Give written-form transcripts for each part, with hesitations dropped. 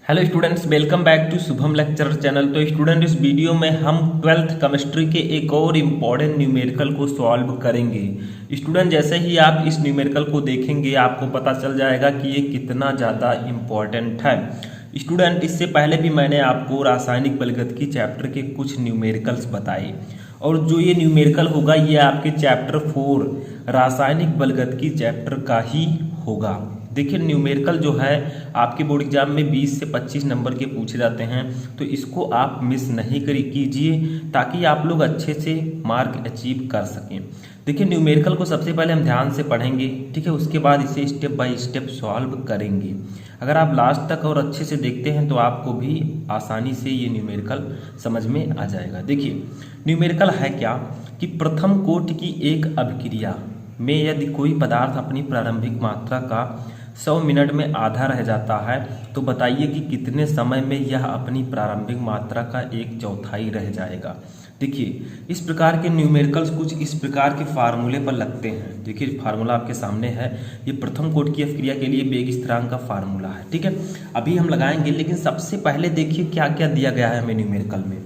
Hello students, welcome back to Shubham lecture channel. तो student, इस video में हम 12th केमिस्ट्री के एक और इम्पॉर्टेंट न्यूमेरिकल को सॉल्व करेंगे। स्टूडेंट, जैसे ही आप इस न्यूमेरिकल को देखेंगे आपको पता चल जाएगा कि ये कितना ज़्यादा इम्पॉर्टेंट है। स्टूडेंट, इससे पहले भी मैंने आपको रासायनिक बलगतिकी चैप्टर के कुछ न्यूमेरिकल्स बताए और जो ये न्यूमेरिकल होगा ये आपके चैप्टर 4 रासायनिक बलगतिकी चैप्टर का ही होगा। देखिए, न्यूमेरिकल जो है आपके बोर्ड एग्जाम में 20 से 25 नंबर के पूछे जाते हैं, तो इसको आप मिस नहीं कीजिए ताकि आप लोग अच्छे से मार्क अचीव कर सकें। देखिए, न्यूमेरिकल को सबसे पहले हम ध्यान से पढ़ेंगे, ठीक है, उसके बाद इसे स्टेप बाय स्टेप सॉल्व करेंगे। अगर आप लास्ट तक और अच्छे से देखते हैं तो आपको भी आसानी से ये न्यूमेरिकल समझ में आ जाएगा। देखिए, न्यूमेरिकल है क्या कि प्रथम कोटि की एक अभिक्रिया में यदि कोई पदार्थ अपनी प्रारंभिक मात्रा का 100 मिनट में आधा रह जाता है तो बताइए कि कितने समय में यह अपनी प्रारंभिक मात्रा का 1/4 रह जाएगा। देखिए, इस प्रकार के न्यूमेरिकल्स कुछ इस प्रकार के फार्मूले पर लगते हैं। देखिए, फार्मूला आपके सामने है, ये प्रथम कोटि की अभिक्रिया के लिए वेग स्थिरांक का फार्मूला है, ठीक है। अभी हम लगाएंगे, लेकिन सबसे पहले देखिए क्या क्या दिया गया है हमें न्यूमेरिकल में।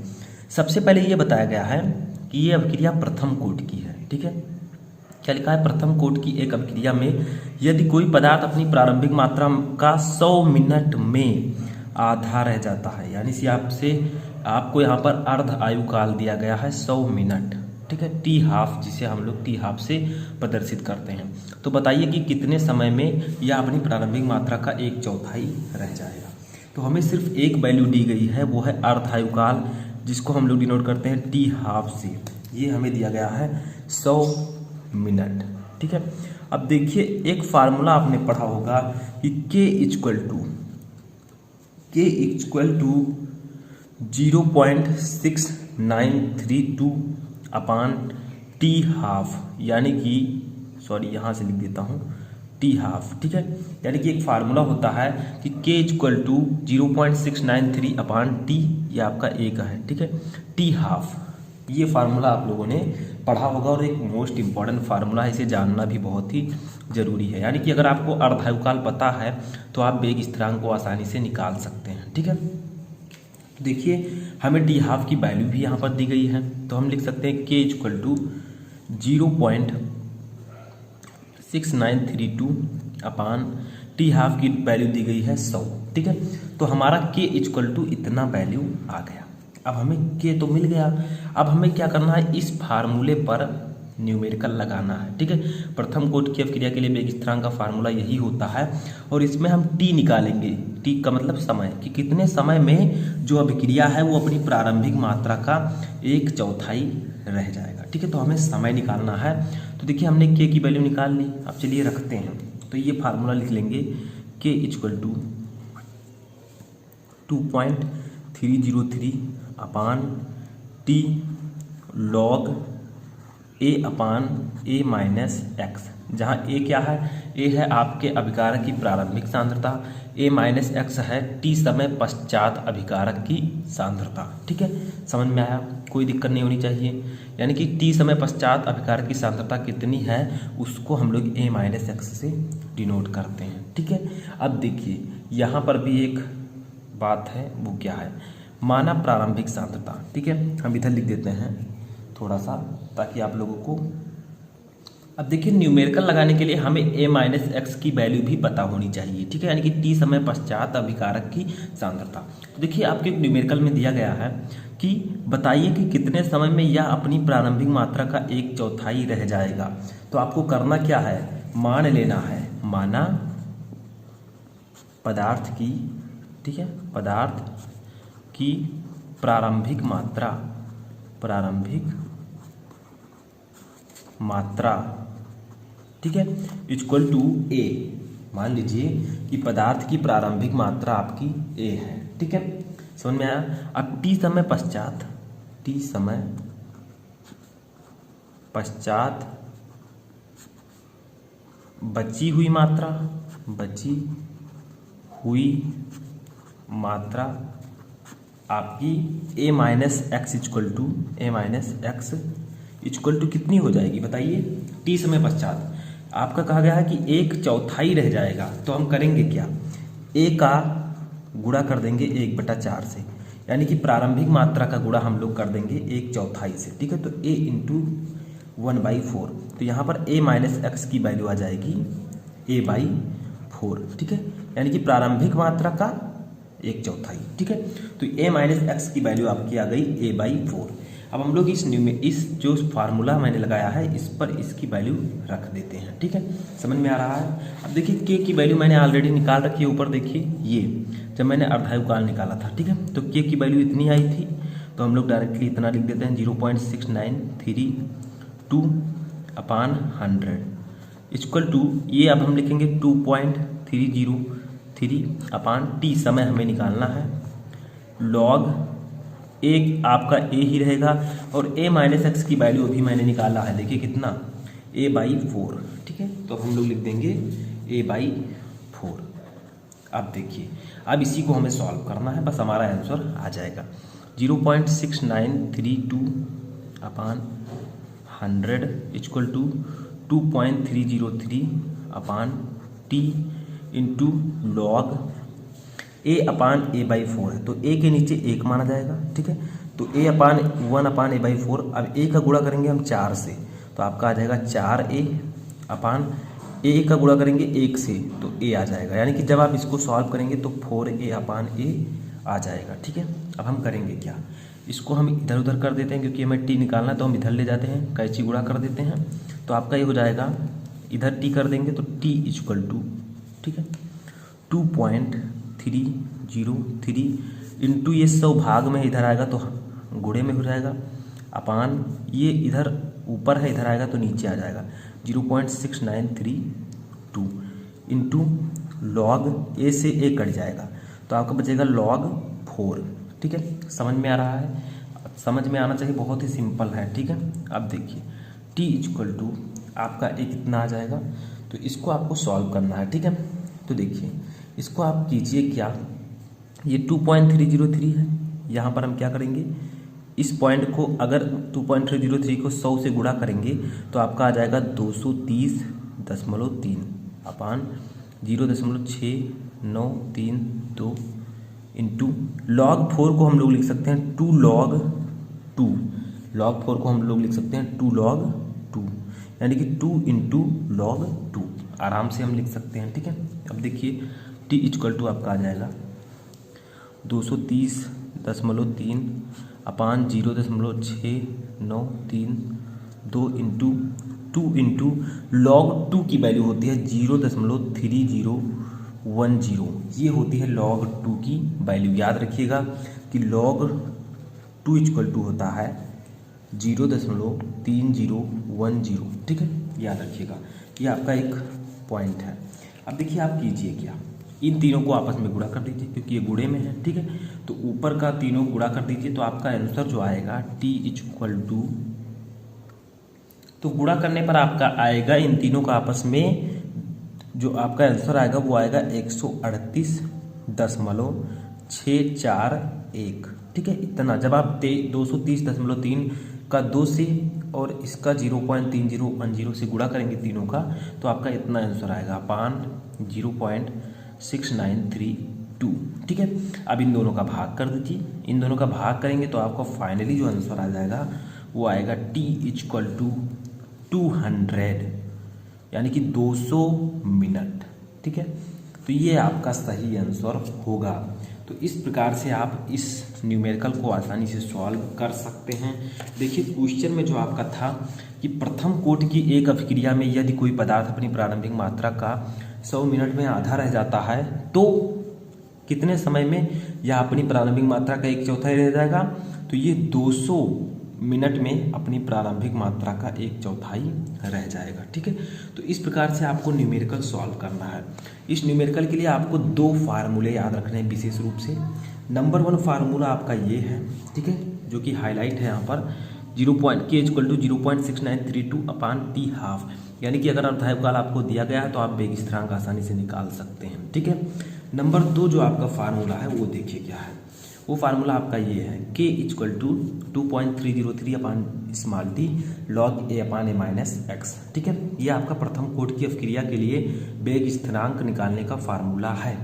सबसे पहले ये बताया गया है कि ये अभिक्रिया प्रथम कोटि की है, ठीक है। क्या लिखा है? प्रथम कोटि की एक अभिक्रिया में यदि कोई पदार्थ अपनी प्रारंभिक मात्रा का 100 मिनट में आधा रह जाता है, यानी कि आपको यहाँ पर अर्ध आयु काल दिया गया है 100 मिनट, ठीक है, टी हाफ, जिसे हम लोग टी हाफ से प्रदर्शित करते हैं। तो बताइए कि कितने समय में यह अपनी प्रारंभिक मात्रा का 1/4 रह जाएगा। तो हमें सिर्फ एक वैल्यू दी गई है, वो है अर्ध आयु काल, जिसको हम लोग डिनोट करते हैं टी हाफ से। ये हमें दिया गया है 100 मिनट, ठीक है। अब देखिए, एक फार्मूला आपने पढ़ा होगा कि K equal to 0.6932 upon T half, यानी कि सॉरी यहाँ से लिख देता हूँ टी हाफ, ठीक है। यानी कि एक फार्मूला होता है कि K equal to 0.693 upon T, ये आपका A का है, ठीक है, टी हाफ। ये फार्मूला आप लोगों ने पढ़ा होगा और एक मोस्ट इंपॉर्टेंट फार्मूला है, इसे जानना भी बहुत ही जरूरी है। यानी कि अगर आपको अर्धायुकाल पता है तो आप वेग स्थिरांक को आसानी से निकाल सकते हैं, ठीक है। देखिए, हमें टी हाफ की वैल्यू भी यहाँ पर दी गई है, तो हम लिख सकते हैं K equal to 0.6932 upon T half की वैल्यू दी गई है 100, ठीक है। तो हमारा K इक्वल टू इतना वैल्यू आ गया। अब हमें K तो मिल गया, अब हमें क्या करना है, इस फार्मूले पर न्यूमेरिकल लगाना है, ठीक है। प्रथम कोटि की अभिक्रिया के लिए वेग स्थिरांक का फार्मूला यही होता है और इसमें हम T निकालेंगे। T का मतलब समय, कि कितने समय में जो अभिक्रिया है वो अपनी प्रारंभिक मात्रा का 1/4 रह जाएगा, ठीक है। तो हमें समय निकालना है। तो देखिए, हमने K की वैल्यू निकाल ली। अब चलिए रखते हैं, तो ये फार्मूला लिख लेंगे K equal to 2.303 upon T log A upon A minus x, जहाँ ए क्या है, ए है आपके अभिकारक की प्रारंभिक सांद्रता, ए माइनस एक्स है टी समय पश्चात अभिकारक की सांद्रता, ठीक है। समझ में आया? कोई दिक्कत नहीं होनी चाहिए। यानी कि टी समय पश्चात अभिकारक की सांद्रता कितनी है उसको हम लोग ए माइनस एक्स से डिनोट करते हैं, ठीक है। अब देखिए, यहाँ पर भी एक बात है, वो क्या है, माना प्रारंभिक सांद्रता, ठीक है। हम इधर लिख देते हैं थोड़ा सा ताकि आप लोगों को। अब देखिए, न्यूमेरिकल लगाने के लिए हमें a माइनस एक्स की वैल्यू भी पता होनी चाहिए, ठीक है, यानी कि t समय पश्चात अभिकारक की सांद्रता। तो देखिए, आपके न्यूमेरिकल में दिया गया है कि बताइए कि कितने समय में यह अपनी प्रारंभिक मात्रा का 1/4 रह जाएगा। तो आपको करना क्या है, मान लेना है, माना पदार्थ की, ठीक है, पदार्थ की प्रारंभिक मात्रा, ठीक है, इक्वल टू ए। मान लीजिए कि पदार्थ की प्रारंभिक मात्रा आपकी ए है, ठीक है, समझ में आया। अब टी समय पश्चात बची हुई मात्रा आपकी a minus x equal to कितनी हो जाएगी बताइए, टी समय पश्चात आपका कहा गया है कि 1/4 रह जाएगा। तो हम करेंगे क्या, a का गुणा कर देंगे 1/4 से, यानी कि प्रारंभिक मात्रा का गुणा हम लोग कर देंगे 1/4 से, ठीक है। तो a इंटू 1/4, तो यहाँ पर a माइनस एक्स की वैल्यू आ जाएगी a/4, ठीक है, यानी कि प्रारंभिक मात्रा का 1/4, ठीक है। तो a माइनस एक्स की वैल्यू आपकी आ गई a/4। अब हम लोग इस जो फार्मूला मैंने लगाया है इस पर इसकी वैल्यू रख देते हैं, ठीक है। समझ में आ रहा है। अब देखिए k की वैल्यू मैंने ऑलरेडी निकाल रखी है, ऊपर देखिए ये जब मैंने अर्धायुकाल निकाला था, ठीक है, तो k की वैल्यू इतनी आई थी, तो हम लोग डायरेक्टली इतना लिख देते हैं 0.6932/100 इक्वल टू ये अब हम लिखेंगे 2.303/t, समय हमें निकालना है, लॉग एक आपका a ही रहेगा और a माइनस एक्स की वैल्यू अभी मैंने निकाला है, देखिए कितना a/4, ठीक है। तो अब हम लोग लिख देंगे a/4। अब देखिए अब इसी को हमें सॉल्व करना है, बस हमारा आंसर आ जाएगा 0.6932/100 equal to 2.303/t into log a/a/4 है, तो a के नीचे 1 माना जाएगा, ठीक है। तो a/1/a/4, अब a का गुणा करेंगे हम 4 से, तो आपका आ जाएगा 4a का गुणा करेंगे 1 से तो a आ जाएगा, यानी कि जब आप इसको सॉल्व करेंगे तो 4a/a आ जाएगा, ठीक है। अब हम करेंगे क्या, इसको हम इधर उधर कर देते हैं, क्योंकि हमें t निकालना है तो हम इधर ले जाते हैं, कैंची गुणा कर देते हैं, तो आपका ये हो जाएगा, इधर t कर देंगे तो t इक्वल टू, ठीक है, 2.303 इंटू ये 100 भाग में इधर आएगा तो गुणे में हो जाएगा, अपान ये इधर ऊपर है इधर आएगा तो नीचे आ जाएगा 0.6932 इंटू लॉग a से a कट जाएगा तो आपका बचेगा log 4, ठीक है। समझ में आ रहा है, समझ में आना चाहिए, बहुत ही सिंपल है, ठीक है। अब देखिए t इक्वल टू आपका a कितना आ जाएगा, तो इसको आपको सॉल्व करना है, ठीक है। तो देखिए इसको आप कीजिए क्या, ये 2.303 है, यहाँ पर हम क्या करेंगे, इस पॉइंट को अगर 2.303 को 100 से गुणा करेंगे तो आपका आ जाएगा 230.3 अपान 0.6932 इंटू लॉग 4 को हम लोग लिख सकते हैं 2 log 2, log 4 को हम लोग लिख सकते हैं 2 log 2, यानी कि 2 इंटू log 2 आराम से हम लिख सकते हैं, ठीक है। अब देखिए t इक्वल टू आपका आ जाएगा 230.3 अपान 0.6932 इंटू 2 इंटू लॉग 2 की वैल्यू होती है 0.3010, ये होती है लॉग 2 की वैल्यू। याद रखिएगा कि लॉग 2 इक्वल टू होता है 0.3010, ठीक है, याद रखिएगा, ये आपका एक पॉइंट है। अब देखिए आप कीजिए क्या, इन तीनों को आपस में गुणा कर दीजिए, क्योंकि ये गुणे में है, ठीक है। तो ऊपर का तीनों गुणा कर दीजिए तो आपका आंसर जो आएगा t इक्वल टू, तो गुणा करने पर आपका आएगा इन तीनों का आपस में जो आपका आंसर आएगा वो आएगा 138.641, ठीक है। इतना जब आप 230.3 का 2 से और इसका 0.3010 से गुणा करेंगे तीनों का तो आपका इतना आंसर आएगा अपान 0.6932, ठीक है। अब इन दोनों का भाग कर दीजिए, इन दोनों का भाग करेंगे तो आपका फाइनली जो आंसर आ जाएगा वो आएगा t इक्वल टू 200, यानी कि 200 मिनट, ठीक है। तो ये आपका सही आंसर होगा। तो इस प्रकार से आप इस न्यूमेरिकल को आसानी से सॉल्व कर सकते हैं। देखिए क्वेश्चन में जो आपका था कि प्रथम कोटि की एक अभिक्रिया में यदि कोई पदार्थ अपनी प्रारंभिक मात्रा का 100 मिनट में आधा रह जाता है तो कितने समय में यह अपनी प्रारंभिक मात्रा का 1/4 रह जाएगा, तो ये 200 मिनट में अपनी प्रारंभिक मात्रा का 1/4 रह जाएगा, ठीक है। तो इस प्रकार से आपको न्यूमेरिकल सॉल्व करना है। इस न्यूमेरिकल के लिए आपको 2 फार्मूले याद रखने हैं विशेष रूप से। नंबर 1 फार्मूला आपका ये है, ठीक है, जो कि हाईलाइट है यहाँ पर, k equal to 0.6932 upon t half, यानी कि अगर अर्धायुकाल आपको दिया गया है तो आप बेग स्थिरांक आसानी से निकाल सकते हैं, ठीक है। नंबर 2 जो आपका फार्मूला है वो देखिए क्या है, वो फार्मूला आपका ये है k equal to 2.303 upon small t log a upon a minus x, ठीक है। ये आपका प्रथम कोटि की अभिक्रिया के लिए बेग स्थिरांक निकालने का फार्मूला है,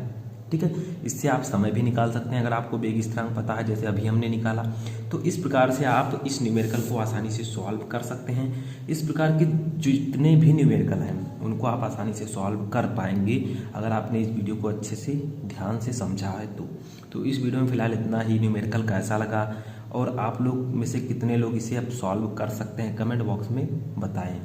ठीक है। इससे आप समय भी निकाल सकते हैं अगर आपको बेग स्थिरांक पता है, जैसे अभी हमने निकाला। तो इस प्रकार से आप इस न्यूमेरिकल को आसानी से सॉल्व कर सकते हैं। इस प्रकार के जितने भी न्यूमेरिकल हैं उनको आप आसानी से सॉल्व कर पाएंगे अगर आपने इस वीडियो को अच्छे से ध्यान से समझा है तो इस वीडियो में फिलहाल इतना ही। न्यूमेरिकल कैसा लगा और आप लोग में से कितने लोग इसे अब सॉल्व कर सकते हैं, कमेंट बॉक्स में बताएं।